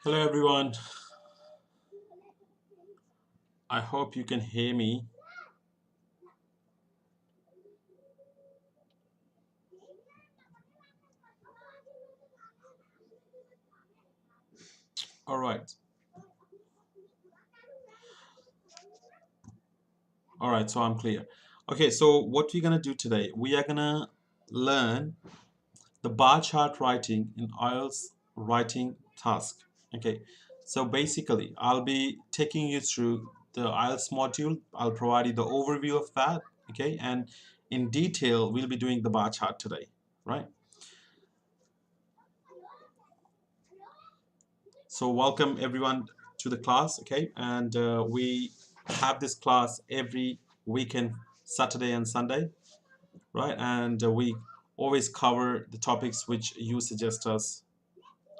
Hello everyone. I hope you can hear me. All right. All right, so I'm clear. Okay, so what we're gonna do today, we are gonna learn the bar chart writing in Ielts writing task. Okay, so basically, I'll be taking you through the Ielts module. I'll provide you the overview of that. Okay, and in detail, we'll be doing the bar chart today, right? So welcome everyone to the class, okay? And we have this class every weekend, Saturday and Sunday, right? And we always cover the topics which you suggest us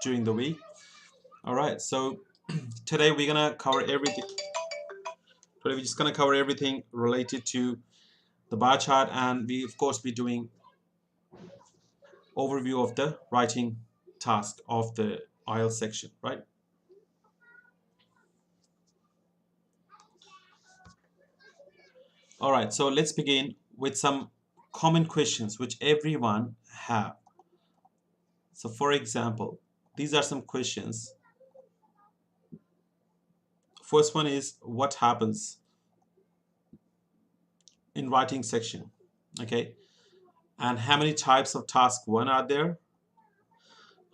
during the week. All right, so today we're gonna cover everything. Today we're just gonna cover everything related to the bar chart, and we of course be doing overview of the writing task of the IELTS section, right? All right, so let's begin with some common questions which everyone have. So for example, these are some questions. First one is what happens in writing section, okay? And how many types of task one are there?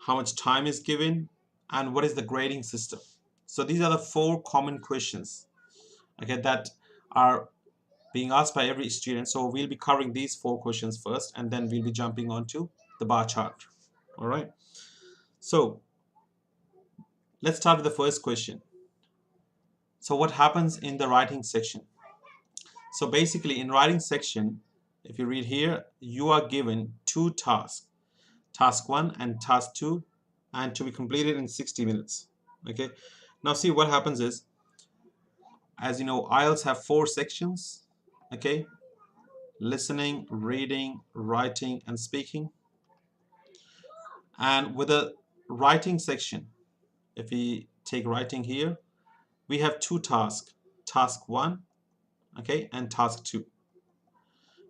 How much time is given? And what is the grading system? So these are the 4 common questions, okay, that are being asked by every student. So we'll be covering these 4 questions first, and then we'll be jumping on to the bar chart. All right. So let's start with the first question. So what happens in the writing section? So basically in writing section, if you read here, you are given 2 tasks, task 1 and task 2, and to be completed in 60 minutes. Okay. Now see what happens is, as you know, Ielts have 4 sections. Okay. Listening, reading, writing, and speaking. And with the writing section, if we take writing here, we have 2 tasks, task 1, okay, and task 2.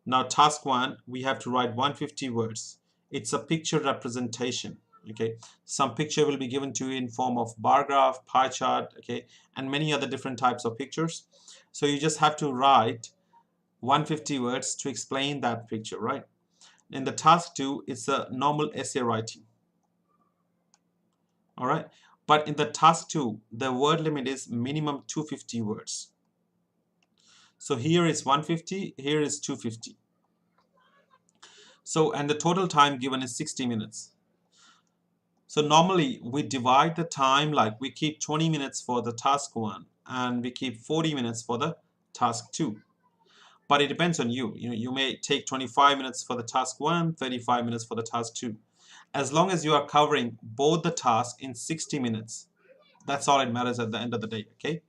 Now task 1, we have to write 150 words. It's a picture representation, okay. Some picture will be given to you in form of bar graph, pie chart, okay, and many other different types of pictures. So you just have to write 150 words to explain that picture, right? In the task 2, it's a normal essay writing. All right. But in the task 2, the word limit is minimum 250 words. So here is 150, here is 250. So, and the total time given is 60 minutes. So normally we divide the time, like we keep 20 minutes for the task 1 and we keep 40 minutes for the task 2. But it depends on you. You may take 25 minutes for the task 1, 35 minutes for the task 2. As long as you are covering both the tasks in 60 minutes, that's all it matters at the end of the day, okay?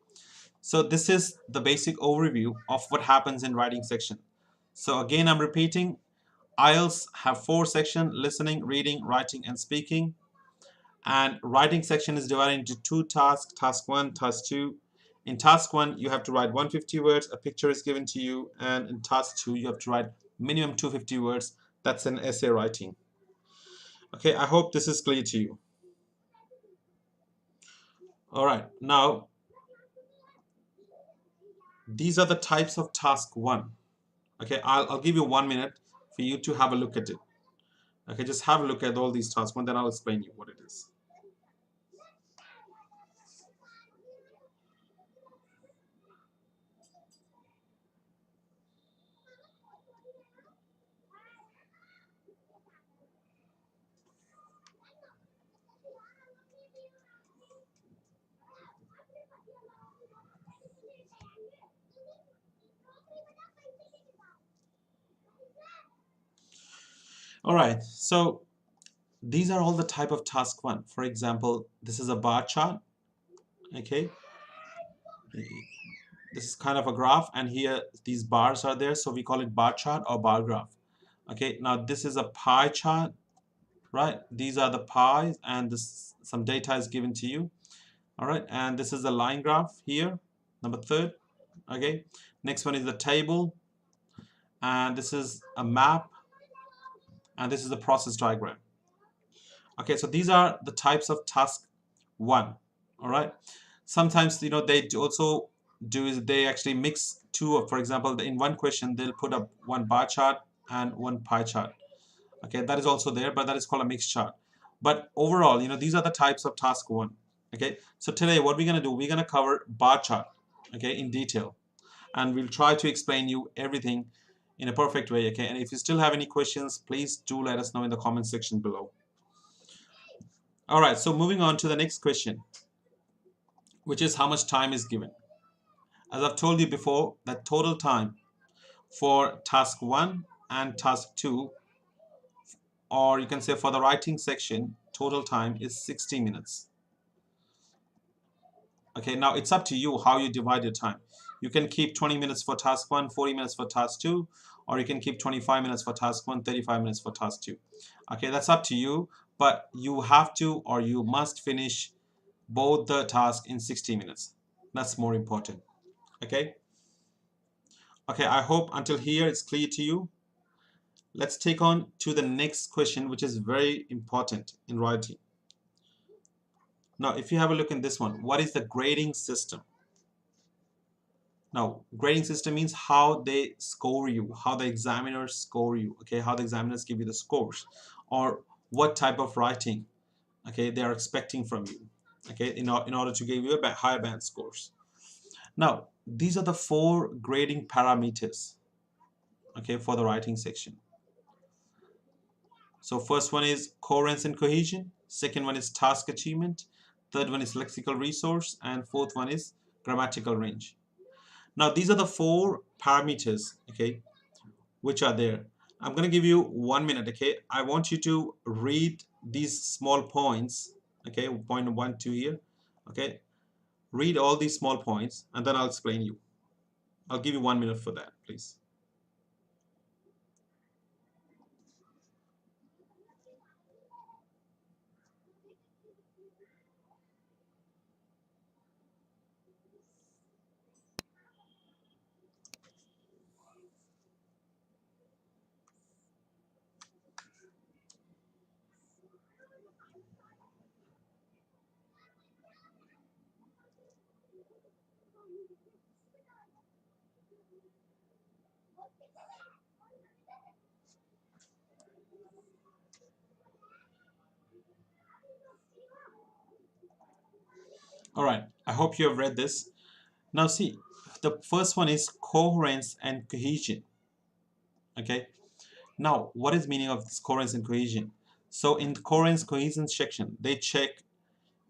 So this is the basic overview of what happens in writing section. So again, I'm repeating, Ielts have 4 sections: listening, reading, writing, and speaking. And writing section is divided into 2 tasks, task 1, task 2. In task 1, you have to write 150 words, a picture is given to you, and in task 2, you have to write minimum 250 words. That's an essay writing. Okay, I hope this is clear to you. All right, now these are the types of task 1. Okay, I'll give you 1 minute for you to have a look at it. Okay, just have a look at all these tasks, and then I'll explain you what it is. All right, so these are all the type of task 1. For example, this is a bar chart. Okay, this is kind of a graph, and here these bars are there, so we call it bar chart or bar graph. Okay, now this is a pie chart, right? These are the pies, and this some data is given to you. All right, and this is the line graph here, number 3rd. Okay, next one is the table, and this is a map, and this is the process diagram. Okay, so these are the types of task 1. All right, sometimes they also do is they actually mix 2 of, for example, in one question they'll put up 1 bar chart and 1 pie chart. Okay, that is also there, but that is called a mixed chart. But overall, these are the types of task 1. Okay, so today what we're going to do, we're going to cover bar chart, okay, in detail, and we'll try to explain you everything in a perfect way. Okay, and if you still have any questions, please do let us know in the comment section below. All right, so moving on to the next question, which is how much time is given. As I've told you before, that total time for task 1 and task 2, or you can say for the writing section, total time is 60 minutes. Okay, now it's up to you how you divide your time. You can keep 20 minutes for task 1, 40 minutes for task 2, or you can keep 25 minutes for task 1, 35 minutes for task 2. Okay, that's up to you, but you have to, or you must finish both the tasks in 60 minutes. That's more important. Okay? Okay, I hope until here it's clear to you. Let's take on to the next question, which is very important in writing. Now, if you have a look in this one, what is the grading system? Now, grading system means how they score you, how the examiners score you, okay, how the examiners give you the scores, or what type of writing, okay, they are expecting from you. okay, in order to give you a higher band scores. Now, these are the four grading parameters, okay, for the writing section. So first one is coherence and cohesion, second one is task achievement, third one is lexical resource, and fourth one is grammatical range. Now these are the four parameters, okay, which are there. I'm going to give you 1 minute, okay. I want you to read these small points, okay, point 1 2 here, okay. Read all these small points and then I'll explain you. I'll give you 1 minute for that, please. All right, I hope you have read this. Now see, the first one is coherence and cohesion, okay. Now what is meaning of this coherence and cohesion? So in the coherence cohesion section, they check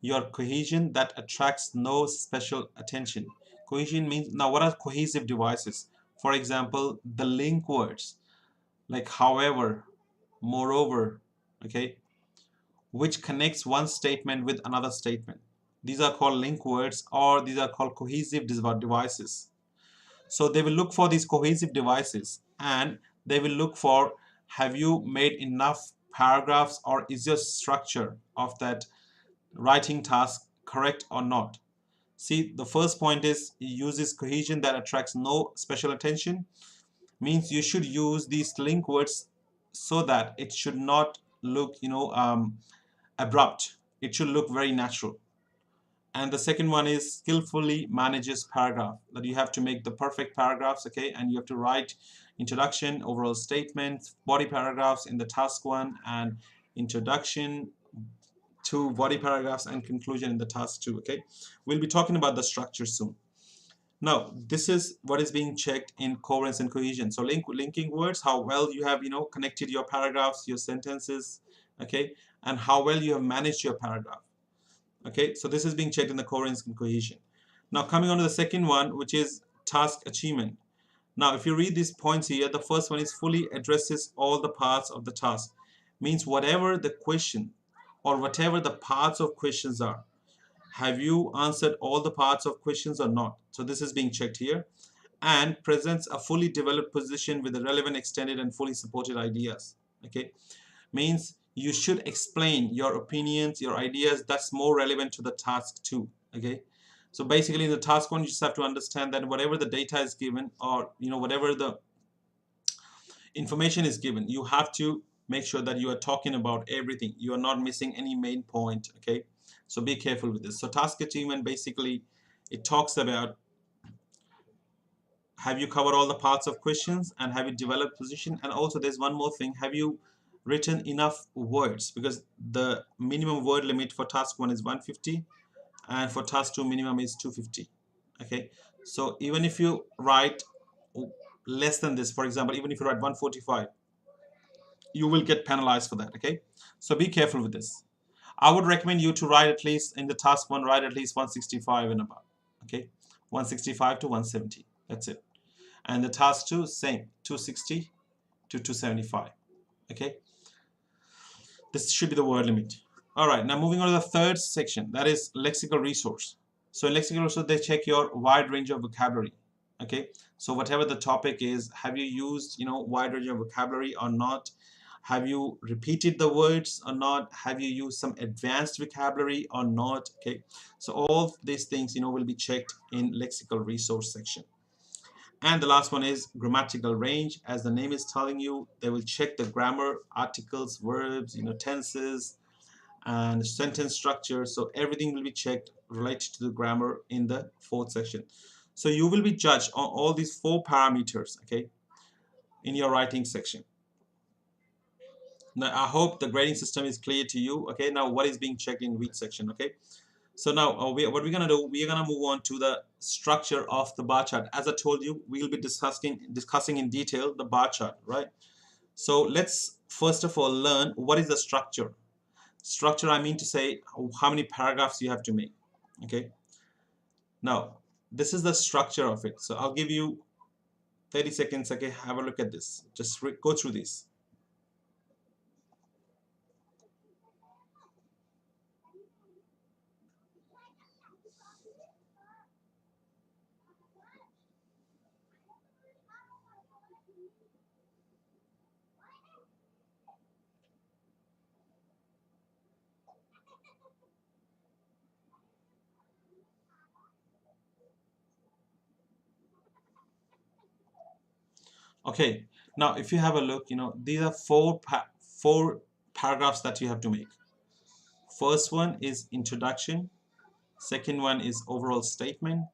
your cohesion that attracts no special attention. Cohesion means, now what are cohesive devices? For example, the link words like however, moreover, okay, which connects one statement with another statement. These are called link words, or these are called cohesive devices. So they will look for these cohesive devices, and they will look for, have you made enough paragraphs, or is your structure of that writing task correct or not. See, the first point is uses cohesion that attracts no special attention. Means you should use these link words so that it should not look, abrupt. It should look very natural. And the second one is skillfully manages paragraph, that you have to make the perfect paragraphs, okay, and you have to write introduction, overall statement, body paragraphs in the task one, and introduction, two body paragraphs, and conclusion in the task two, okay. We'll be talking about the structure soon. Now this is what is being checked in coherence and cohesion. So linking words, how well you have connected your paragraphs, your sentences, okay, and how well you have managed your paragraph. Okay, so this is being checked in the coherence and cohesion. Now coming on to the second one, which is task achievement. Now if you read these points here, the first one is fully addresses all the parts of the task. Means whatever the question or whatever the parts of questions are, have you answered all the parts of questions or not? So this is being checked here. And presents a fully developed position with the relevant, extended, and fully supported ideas. Okay, means you should explain your opinions, your ideas that's more relevant to the task too. Okay, so basically in the task one, you just have to understand that whatever the data is given, or whatever the information is given, you have to make sure that you are talking about everything, you are not missing any main point. Okay, so be careful with this. So task achievement, basically it talks about, have you covered all the parts of questions, and have you developed position, and also there's one more thing, have you written enough words, because the minimum word limit for task 1 is 150, and for task 2 minimum is 250. Okay, so even if you write less than this, for example, even if you write 145, you will get penalized for that. Okay, so be careful with this. I would recommend you to write at least in the task 1, write at least 165 and above. Okay, 165 to 170, that's it. And the task 2, same, 260 to 275. Okay, this should be the word limit. All right, now moving on to the third section, that is lexical resource. So in lexical resource, they check your wide range of vocabulary. Okay, so whatever the topic is, have you used wide range of vocabulary or not? Have you repeated the words or not? Have you used some advanced vocabulary or not? Okay, so all these things will be checked in lexical resource section. And the last one is grammatical range. As the name is telling you, they will check the grammar, articles, verbs, tenses, and sentence structure. So everything will be checked related to the grammar in the fourth section. So you will be judged on all these four parameters, okay, in your writing section. Now I hope the grading system is clear to you. Okay, now what is being checked in which section? Okay, So now what we're gonna do, we're gonna move on to the structure of the bar chart. As I told you, we'll be discussing in detail the bar chart, right? So let's first of all learn what is the structure. Structure, I mean to say how many paragraphs you have to make. Okay. Now this is the structure of it. So I'll give you 30 seconds. Okay, have a look at this. Just go through this. Okay. Now if you have a look, these are four paragraphs that you have to make. First one is introduction. Second one is overall statement.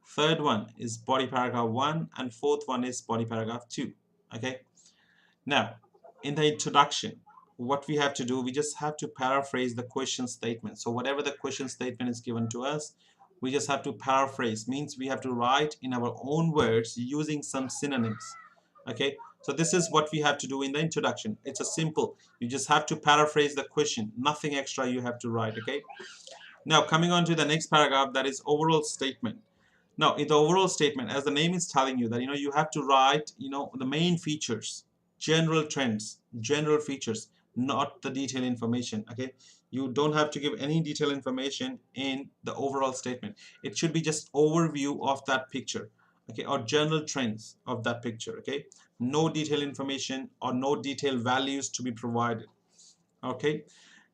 Third one is body paragraph 1, and fourth one is body paragraph 2. Okay. Now, in the introduction, what we have to do, we just have to paraphrase the question statement. So whatever the question statement is given to us, we just have to paraphrase. Means we have to write in our own words using some synonyms. Okay. So this is what we have to do in the introduction. It's a simple. You just have to paraphrase the question. Nothing extra you have to write. Okay. Now coming on to the next paragraph, that is overall statement. Now in the overall statement, as the name is telling you that you have to write the main features, general trends, general features, not the detailed information. Okay, you don't have to give any detailed information in the overall statement. It should be just overview of that picture, okay, or general trends of that picture. Okay, no detailed information or no detailed values to be provided. Okay.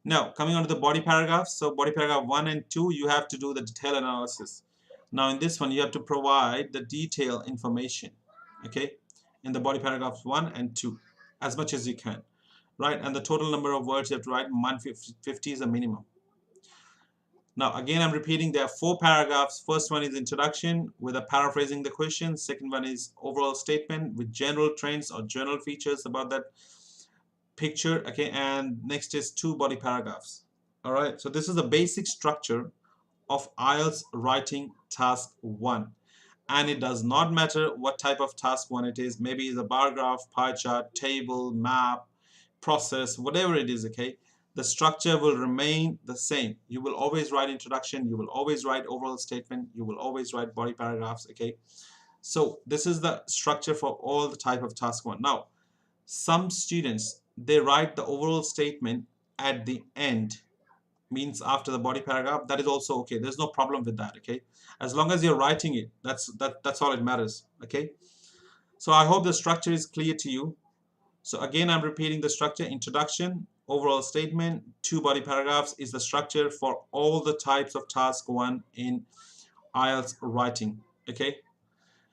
Now, coming on to the body paragraphs. So body paragraph 1 and 2, you have to do the detail analysis. Now, in this one, you have to provide the detail information, okay, in the body paragraphs 1 and 2, as much as you can, right? And the total number of words you have to write, 150 is a minimum. Now, again, I'm repeating, there are four paragraphs. First one is introduction with a paraphrasing the question. Second one is overall statement with general trends or general features about that picture, okay, and next is two body paragraphs. All right, so this is the basic structure of IELTS writing task 1, and it does not matter what type of task 1 it is. Maybe it's a bar graph, pie chart, table, map, process, whatever it is. Okay, the structure will remain the same. You will always write introduction, you will always write overall statement, you will always write body paragraphs. Okay, so this is the structure for all the type of task 1. Now some students, they write the overall statement at the end, means after the body paragraph. That is also okay. There's no problem with that. Okay, as long as you're writing it, that's all it matters. Okay, so I hope the structure is clear to you. So again, I'm repeating the structure: introduction, overall statement, two body paragraphs is the structure for all the types of task 1 in IELTS writing. Okay,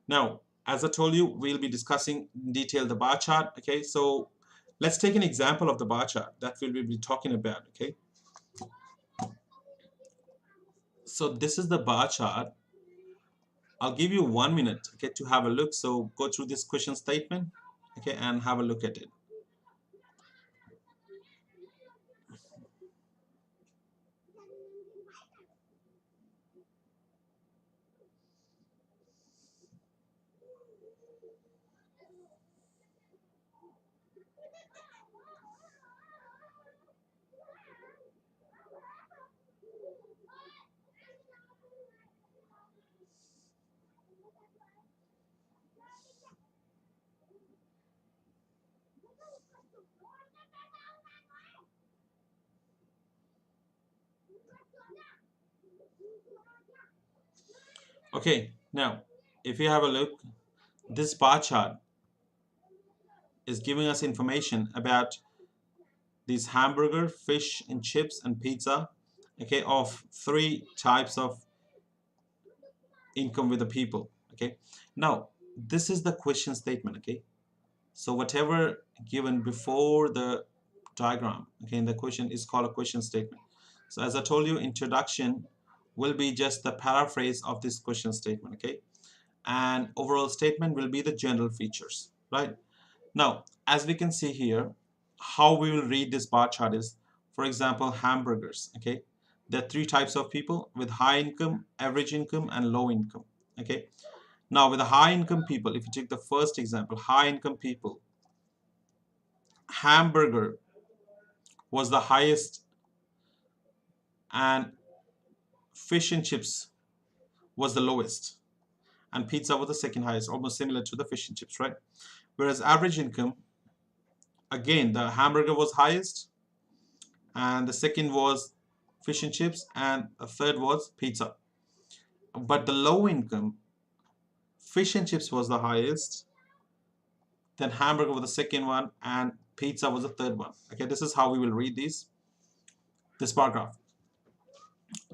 now as I told you, we'll be discussing in detail the bar chart. Okay, so let's take an example of the bar chart that we'll be talking about. Okay, so this is the bar chart. I'll give you 1 minute, okay, to have a look. So go through this question statement, okay, and have a look at it. Okay, now if you have a look, this bar chart is giving us information about these hamburger, fish and chips and pizza, okay, of three types of income with the people. Okay, now this is the question statement. Okay, so whatever given before the diagram, okay, in the question is called a question statement. So as I told you, introduction will be just the paraphrase of this question statement. Okay, and overall statement will be the general features, right? Now as we can see here, how we will read this bar chart is, for example, hamburgers. Okay, There are three types of people with high income, average income, and low income. Okay. Now, with the high income people, if you take the first example, high income people, hamburger was the highest, and fish and chips was the lowest, and pizza was the second highest, almost similar to the fish and chips, right? Whereas average income, again, the hamburger was highest, and the second was fish and chips, and the third was pizza. But the low income, fish and chips was the highest, then hamburger was the second one, and pizza was the third one. Okay, this is how we will read this paragraph.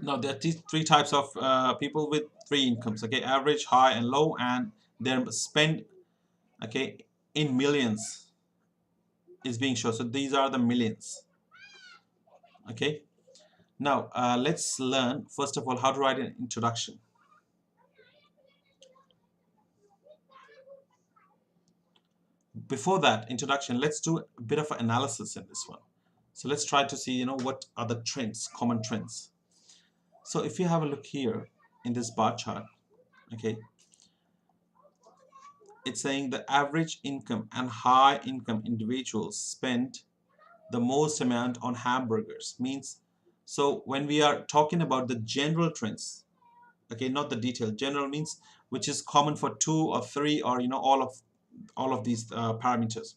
Now there are three types of people with three incomes. Okay, average, high, and low, and their spend, okay, in millions is being shown. So these are the millions. Okay. Now let's learn first of all how to write an introduction. Before that introduction, let's do a bit of an analysis in this one. So let's try to see, what are the trends, common trends. So if you have a look here in this bar chart, okay, it's saying the average income and high income individuals spend the most amount on hamburgers. Means, so when we are talking about the general trends, okay, not the detail, general means which is common for two or three, or all of these parameters.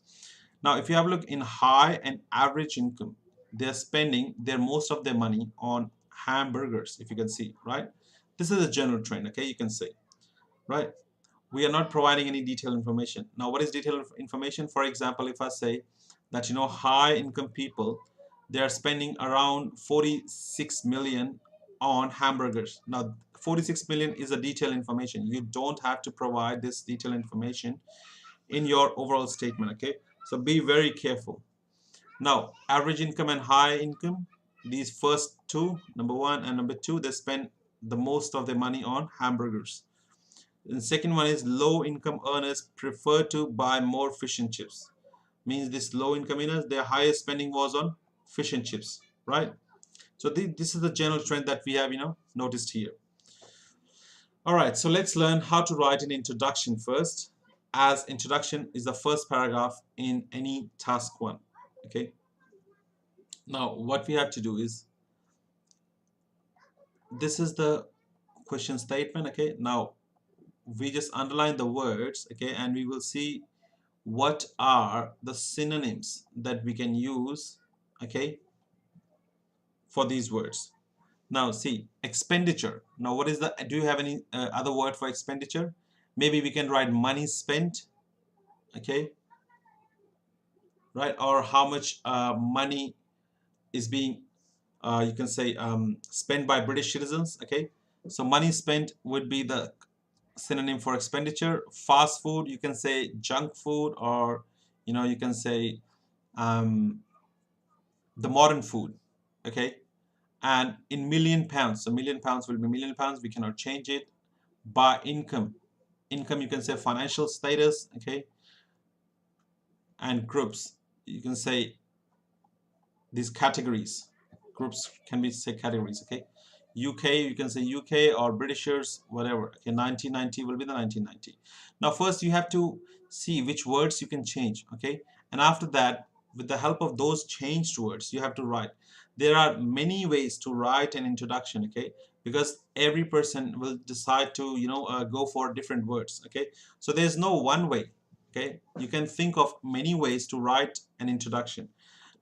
Now if you have a look in high and average income, they're spending their most of their money on hamburgers, if you can see, right? This is a general trend, okay, you can say, right? We are not providing any detailed information. Now what is detailed information? For example, if I say that high income people, they are spending around 46 million on hamburgers. Now 46 million is a detailed information. You don't have to provide this detailed information in your overall statement, okay? So be very careful. Now average income and high income, these first two, number one and number two, they spend the most of their money on hamburgers. The second one is low income earners prefer to buy more fish and chips. Means this low income earners, their highest spending was on fish and chips, right? So this is the general trend that we have noticed here. All right, so let's learn how to write an introduction first, as introduction is the first paragraph in any task one. Okay, now what we have to do is, this is the question statement. Okay, now we just underline the words, okay, and we will see what are the synonyms that we can use, okay, for these words. Now see, expenditure. Now what is the, do you have any other word for expenditure? Maybe we can write money spent, okay, right? Or how much money is being you can say spent by British citizens, okay? So money spent would be the synonym for expenditure. Fast food, you can say junk food, or you can say the modern food, okay? And in million pounds, so million pounds will be million pounds, we cannot change it. By income, you can say financial status, okay? And groups, you can say these categories. Groups can be say categories, okay? UK, you can say UK, or Britishers, whatever. Okay, 1990 will be the 1990. Now first you have to see which words you can change, okay? And after that, with the help of those changed words, you have to write. There are many ways to write an introduction, okay? Because every person will decide to go for different words, okay? So there's no one way, okay? You can think of many ways to write an introduction.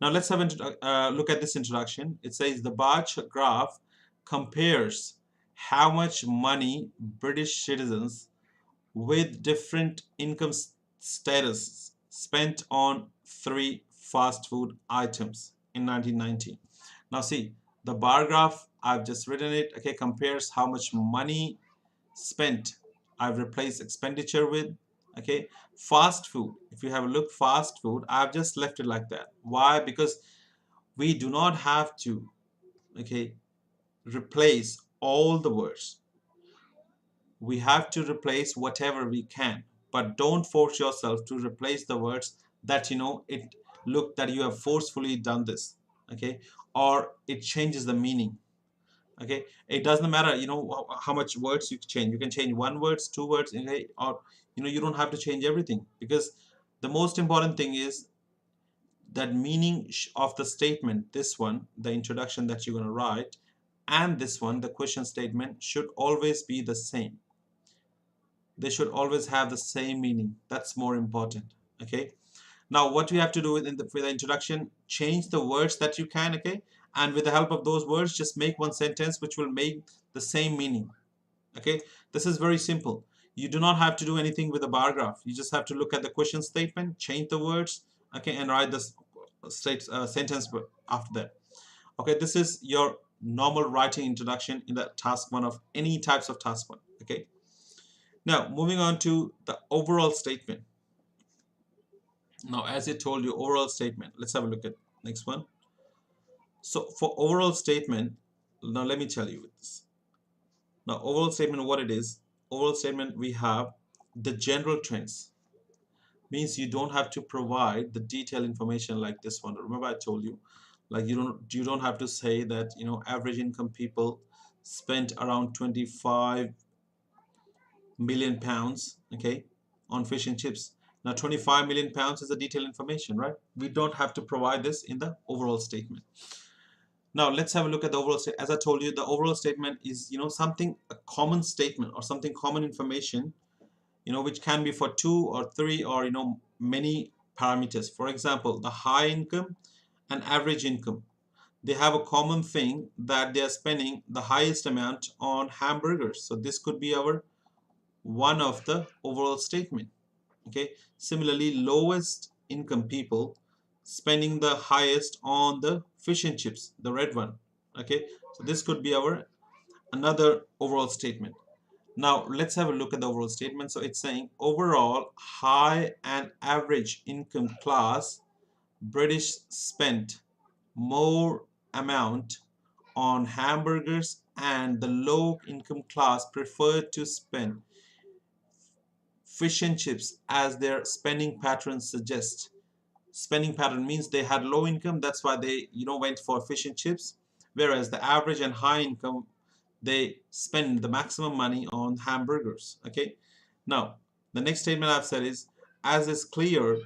Now let's have a look at this introduction. It says the bar graph compares how much money British citizens with different income status spent on three fast food items in 1990. Now see, the bar graph, I've just written it, okay, compares how much money spent. I've replaced expenditure with, okay, fast food. If you have a look, fast food, I've just left it like that. Why? Because we do not have to, okay, replace all the words. We have to replace whatever we can, but don't force yourself to replace the words that it look that you have forcefully done this, okay, or it changes the meaning. Okay, it doesn't matter, how much words you change. You can change one words, two words, okay, or you don't have to change everything, because the most important thing is that meaning of the statement, this one, the introduction that you're going to write, and this one, the question statement, should always be the same. They should always have the same meaning. That's more important. Okay, now what you have to do with the introduction, change the words that you can. Okay, and with the help of those words, just make one sentence which will make the same meaning. Okay, this is very simple. You do not have to do anything with a bar graph. You just have to look at the question statement, change the words, okay, and write this sentence after that. Okay, this is your normal writing introduction in the task one of any types of task one. Okay, now moving on to the overall statement. Now, as I told you, overall statement. Let's have a look at next one. So for overall statement, now let me tell you this. Now, overall statement, what it is, overall statement, we have the general trends. Means you don't have to provide the detailed information like this one. Remember I told you, like you don't have to say that, average income people spent around 25 million pounds, okay, on fish and chips. Now 25 million pounds is the detailed information, right? We don't have to provide this in the overall statement. Now let's have a look at the overall statement. As I told you, the overall statement is, something, a common statement or something common information, which can be for two or three or, many parameters. For example, the high income and average income, they have a common thing that they are spending the highest amount on hamburgers. So this could be our one of the overall statement. Okay, similarly, lowest income people spending the highest on the fish and chips, the red one. Okay, so this could be our another overall statement. Now let's have a look at the overall statement. So it's saying overall high and average income class British spent more amount on hamburgers, and the low income class preferred to spend fish and chips as their spending patterns suggest. Spending pattern means they had low income, that's why they went for fish and chips, whereas the average and high income, they spend the maximum money on hamburgers. Okay, now the next statement I've said is, as is clear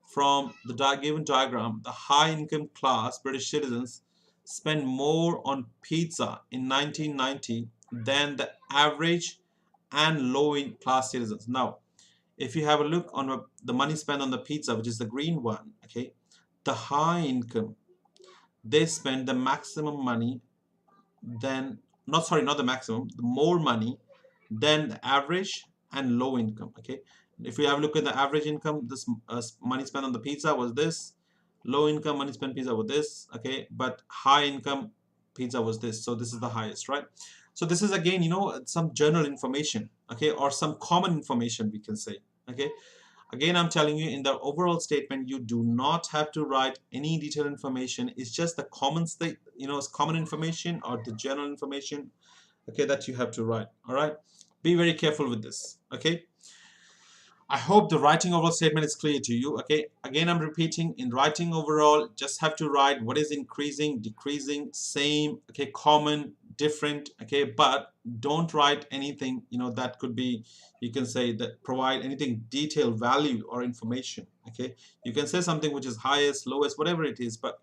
from the given diagram, the high income class British citizens spend more on pizza in 1990 than the average and low class citizens. Now if you have a look on the money spent on the pizza, which is the green one, okay, the high income, they spend the maximum money than, not sorry, not the maximum, the more money than the average and low income. Okay, if we have a look at the average income, this money spent on the pizza was this, low income money spent pizza was this, okay, but high income pizza was this, so this is the highest, right? So this is again, some general information, okay, or some common information we can say. Okay, again I'm telling you, in the overall statement you do not have to write any detailed information. It's just the common state, it's common information or the general information, okay, that you have to write. All right, be very careful with this. Okay, I hope the writing overall statement is clear to you. Okay, again I'm repeating, in writing overall just have to write what is increasing, decreasing, same, okay, common, different, okay, but don't write anything that could be, you can say, that provide anything detailed value or information. Okay, you can say something which is highest, lowest, whatever it is, but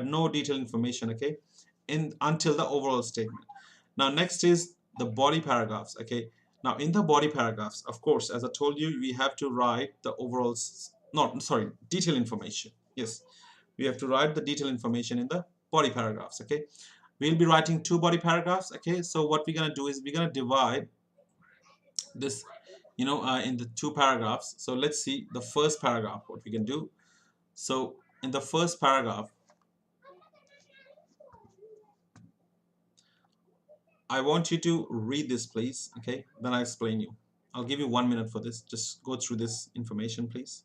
no detailed information. Okay, in until the overall statement. Now next is the body paragraphs. Okay, now in the body paragraphs, of course, as I told you, we have to write the overall, not sorry, detailed information. Yes, we have to write the detailed information in the body paragraphs. Okay, we'll be writing two body paragraphs. Okay, so what we're gonna do is we're gonna divide this, in the two paragraphs. So let's see the first paragraph, what we can do. So in the first paragraph, I want you to read this, please. Okay, then I explain you. I'll give you 1 minute for this. Just go through this information, please.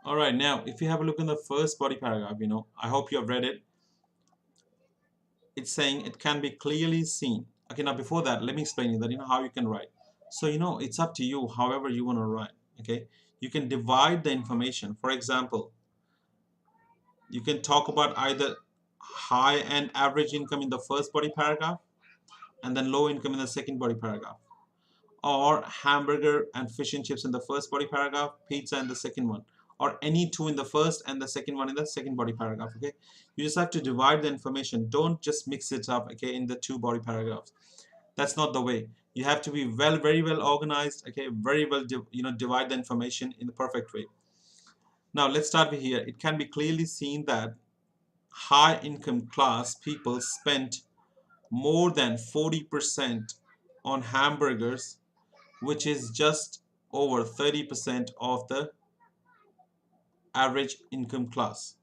All right, now if you have a look in the first body paragraph, I hope you have read it. It's saying it can be clearly seen. Okay, now before that, let me explain you that how you can write. So it's up to you however you want to write. Okay, you can divide the information. For example, you can talk about either high and average income in the first body paragraph and then low income in the second body paragraph, or hamburger and fish and chips in the first body paragraph, pizza in the second one, or any two in the first and the second one in the second body paragraph. Okay, you just have to divide the information. Don't just mix it up, okay, in the two body paragraphs. That's not the way. You have to be very well organized, okay, very well divide the information in the perfect way. Now let's start with here. It can be clearly seen that high income class people spent more than 40% on hamburgers, which is just over 30% of the average income class.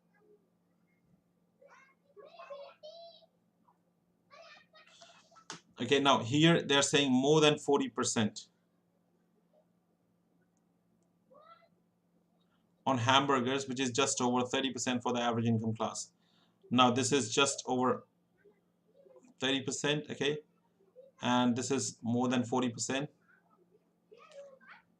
Okay, now here they're saying more than 40% on hamburgers, which is just over 30% for the average income class. Now this is just over 30%, okay, and this is more than 40%.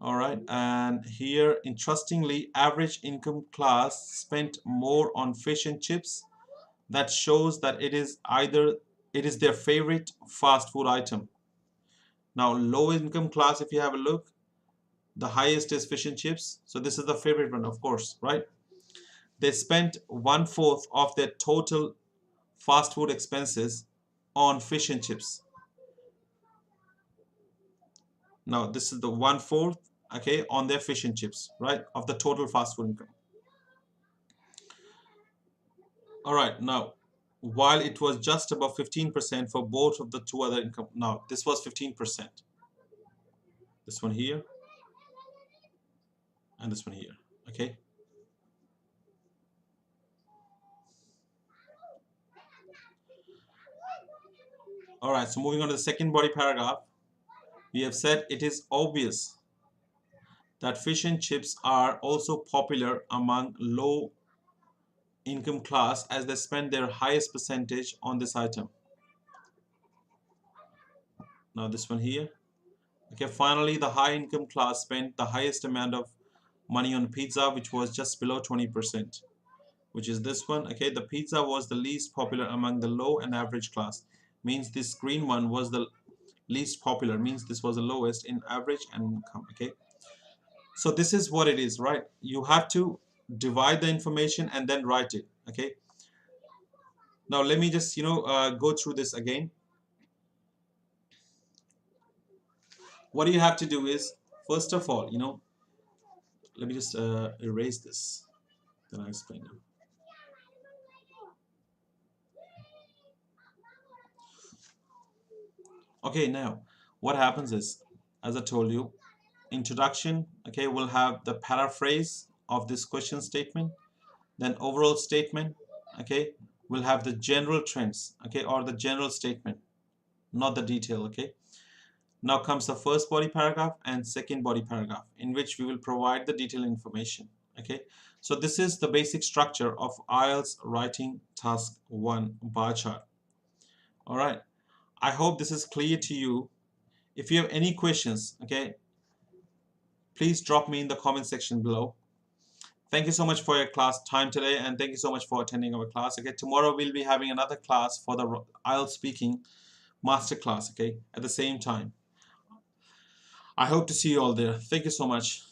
All right, and here interestingly, average income class spent more on fish and chips. That shows that it is their favorite fast food item. Now low income class, if you have a look, the highest is fish and chips, so this is the favorite one, of course, right? They spent 1/4 of their total fast food expenses on fish and chips. Now this is the 1/4, okay, on their fish and chips, right, of the total fast food income. All right, now while it was just above 15% for both of the two other income. Now this was 15%, this one here and this one here, okay. All right, so moving on to the second body paragraph, we have said it is obvious that fish and chips are also popular among low income class as they spend their highest percentage on this item. Now this one here, okay. Finally, the high income class spent the highest amount of money on pizza, which was just below 20%, which is this one, okay. The pizza was the least popular among the low and average class, means this green one was the least popular, means this was the lowest in average and income, okay. So this is what it is, right? You have to divide the information and then write it, okay. Now let me just go through this again. What you have to do is, first of all, let me just erase this, then I'll explain you. Okay, now what happens is, as I told you, introduction, okay, we'll have the paraphrase of this question statement, then overall statement, okay, we'll have the general trends, okay, or the general statement, not the detail, okay. Now comes the first body paragraph and second body paragraph, in which we will provide the detailed information, okay. So this is the basic structure of IELTS writing task 1 bar chart. All right, I hope this is clear to you. If you have any questions, okay, please drop me in the comment section below. Thank you so much for your class time today, and thank you so much for attending our class. Okay, tomorrow we'll be having another class for the IELTS speaking master class, okay, at the same time. I hope to see you all there. Thank you so much.